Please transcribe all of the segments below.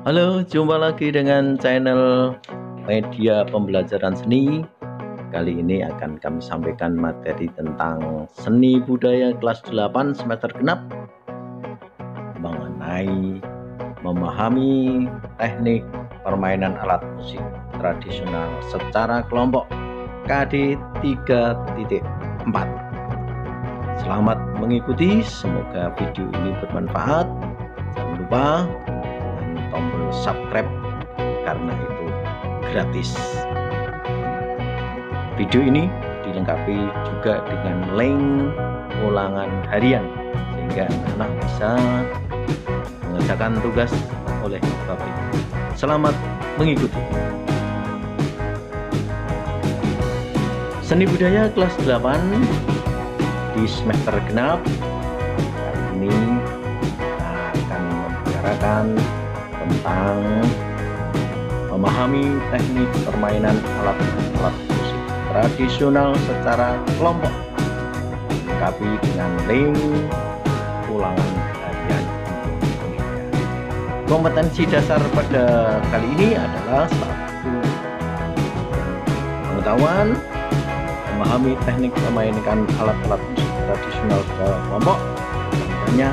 Halo, jumpa lagi dengan channel Media Pembelajaran Seni. Kali ini akan kami sampaikan materi tentang seni budaya kelas 8 semester genap mengenai memahami teknik permainan alat musik tradisional secara kelompok KD 3.4. Selamat mengikuti, semoga video ini bermanfaat. Jangan lupa tombol subscribe karena itu gratis. Video ini dilengkapi juga dengan link ulangan harian sehingga anak-anak bisa mengerjakan tugas oleh publik. Selamat mengikuti. Seni budaya kelas 8 di semester genap. Kali ini kita akan membicarakan tentang memahami teknik permainan alat musik tradisional secara kelompok, dilengkapi dengan link ulangan harian. Kompetensi dasar pada kali ini adalah satu, pengetahuan memahami teknik memainkan alat-alat musik tradisional secara kelompok, hanya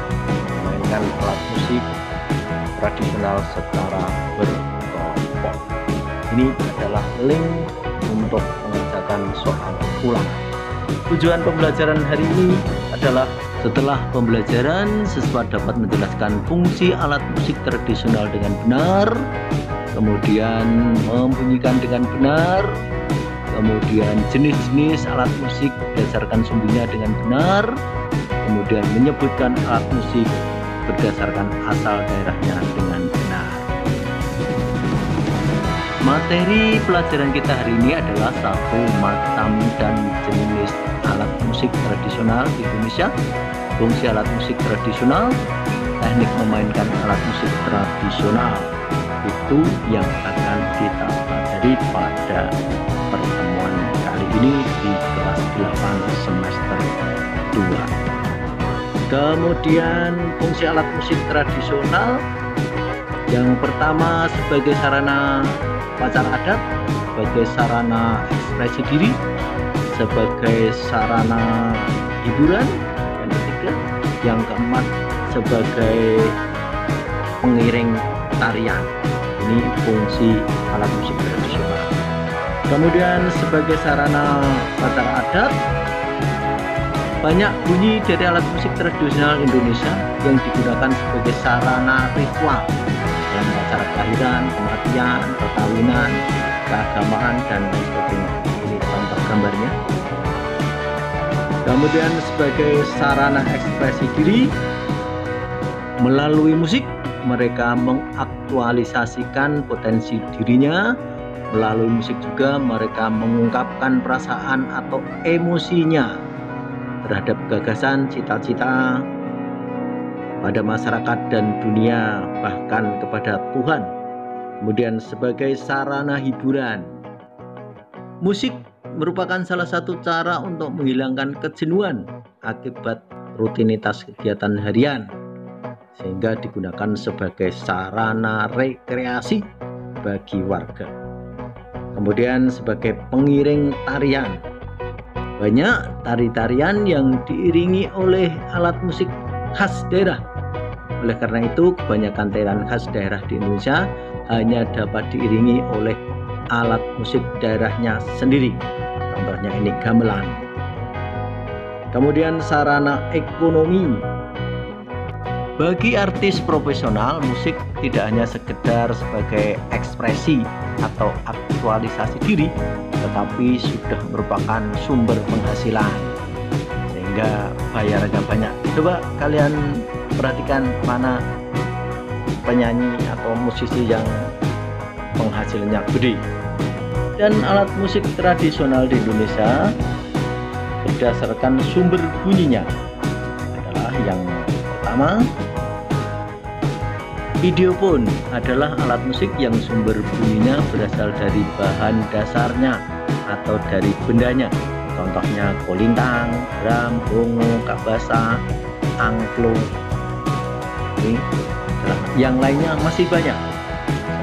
memainkan alat musik tradisional secara berkelompok. Ini adalah link untuk mengerjakan soal ulangan. Tujuan pembelajaran hari ini adalah setelah pembelajaran siswa dapat menjelaskan fungsi alat musik tradisional dengan benar, kemudian membunyikan dengan benar, kemudian jenis-jenis alat musik berdasarkan sumbernya dengan benar, kemudian menyebutkan alat musik berdasarkan asal daerahnya dengan benar. Materi pelajaran kita hari ini adalah satu macam dan jenis alat musik tradisional di Indonesia, fungsi alat musik tradisional, teknik memainkan alat musik tradisional. Itu yang akan kita pelajari pada pertemuan kali ini di kelas 8 semester 2. Kemudian fungsi alat musik tradisional yang pertama sebagai sarana upacara adat, sebagai sarana ekspresi diri, sebagai sarana hiburan, yang ketiga, yang keempat sebagai pengiring tarian. Ini fungsi alat musik tradisional. Kemudian sebagai sarana upacara adat, banyak bunyi dari alat musik tradisional Indonesia yang digunakan sebagai sarana ritual dalam acara kelahiran, kematian, perkawinan, keagamaan, dan lain sebagainya. Ini contoh gambarnya. Kemudian sebagai sarana ekspresi diri, melalui musik mereka mengaktualisasikan potensi dirinya. Melalui musik juga mereka mengungkapkan perasaan atau emosinya terhadap gagasan, cita-cita pada masyarakat dan dunia, bahkan kepada Tuhan. Kemudian sebagai sarana hiburan, musik merupakan salah satu cara untuk menghilangkan kejenuhan akibat rutinitas kegiatan harian, sehingga digunakan sebagai sarana rekreasi bagi warga. Kemudian sebagai pengiring tarian, banyak tari-tarian yang diiringi oleh alat musik khas daerah. Oleh karena itu, kebanyakan tarian khas daerah di Indonesia hanya dapat diiringi oleh alat musik daerahnya sendiri. Contohnya ini gamelan. Kemudian sarana ekonomi. Bagi artis profesional, musik tidak hanya sekedar sebagai ekspresi atau aktualisasi diri, tetapi sudah merupakan sumber penghasilan, sehingga bayar agak banyak. Coba kalian perhatikan mana penyanyi atau musisi yang penghasilannya gede. Dan alat musik tradisional di Indonesia berdasarkan sumber bunyinya adalah yang pertama, videophone adalah alat musik yang sumber bunyinya berasal dari bahan dasarnya atau dari bendanya. Contohnya kolintang, drum, bongo, kabasa, angklung. Ini yang lainnya masih banyak.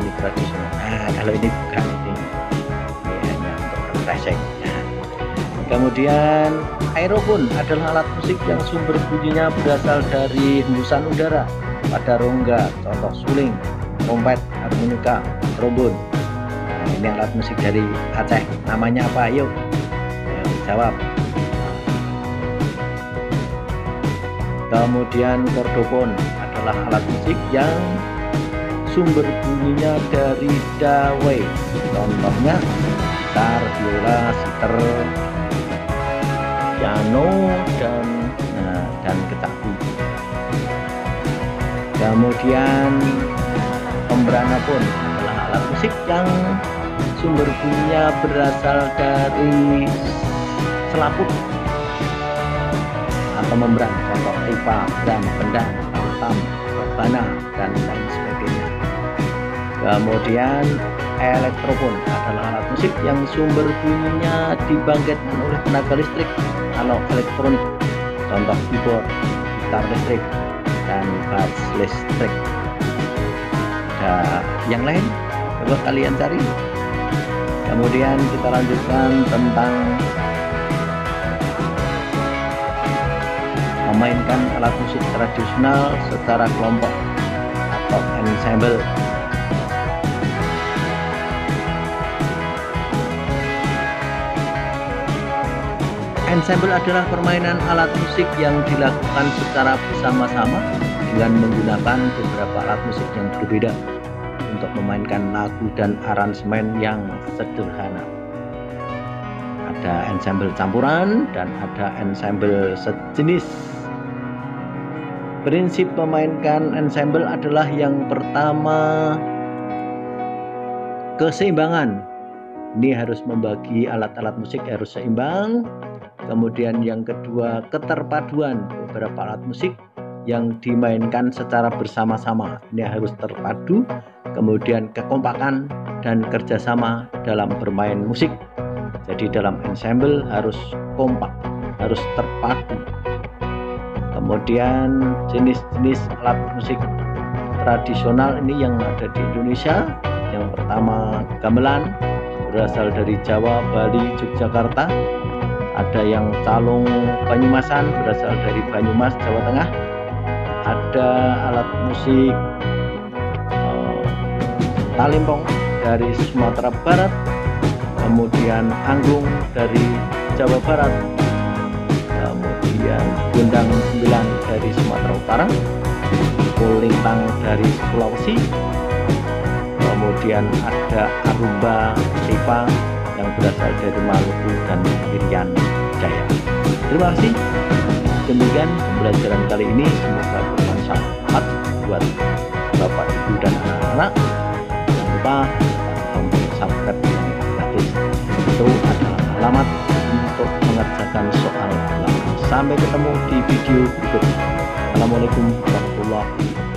nyanyi tradisional. Nah, kalau ini bukan, ini hanya untuk refreshing. Nah, kemudian aerofon adalah alat musik yang sumber bunyinya berasal dari hembusan udara pada rongga, contoh suling, trompet, harmonika, trombon. Nah, ini alat musik dari Aceh. Namanya apa? Yuk, jawab. Kemudian kordofon adalah alat musik yang sumber bunyinya dari dawai. Contohnya gitar, viola, siter, piano, dan kecapi. Kemudian pemberana pun adalah alat musik yang sumber bunyinya berasal dari selaput atau membran, contoh tipa, drum, kendang, tam, rebana, dan lain sebagainya. Kemudian elektrofon adalah alat musik yang sumber bunyinya dibangkitkan oleh tenaga listrik atau elektronik, contoh keyboard, gitar listrik, dan bass listrik. Ada yang lain? Coba kalian cari. Kemudian kita lanjutkan tentang memainkan alat musik tradisional secara kelompok atau ensemble. Ensemble adalah permainan alat musik yang dilakukan secara bersama-sama dengan menggunakan beberapa alat musik yang berbeda untuk memainkan lagu dan aransemen yang sederhana. Ada ensemble campuran dan ada ensemble sejenis. Prinsip memainkan ensemble adalah yang pertama, keseimbangan. Ini harus membagi alat-alat musik harus seimbang. Kemudian yang kedua, keterpaduan. Beberapa alat musik yang dimainkan secara bersama-sama ini harus terpadu. Kemudian kekompakan dan kerjasama dalam bermain musik. Jadi dalam ensemble harus kompak, harus terpadu. Kemudian jenis-jenis alat musik tradisional ini yang ada di Indonesia. Yang pertama gamelan, berasal dari Jawa, Bali, Yogyakarta. Ada yang calung Banyumasan, berasal dari Banyumas, Jawa Tengah. Ada alat musik talimpong dari Sumatera Barat. Kemudian anggung dari Jawa Barat. Kemudian gendang 9 dari Sumatera Utara, kulintang dari Sulawesi. Kemudian ada arumba tipa yang berasal dari Maluku dan Irian Jaya. Terima kasih. Demikian pembelajaran kali ini, semoga bermanfaat buat Bapak, Ibu, dan anak-anak. Jangan lupa tombol subscribe yang gratis. Itu adalah alamat untuk mengerjakan soal ulangan. Sampai ketemu di video berikutnya. Assalamualaikum warahmatullahi wabarakatuh.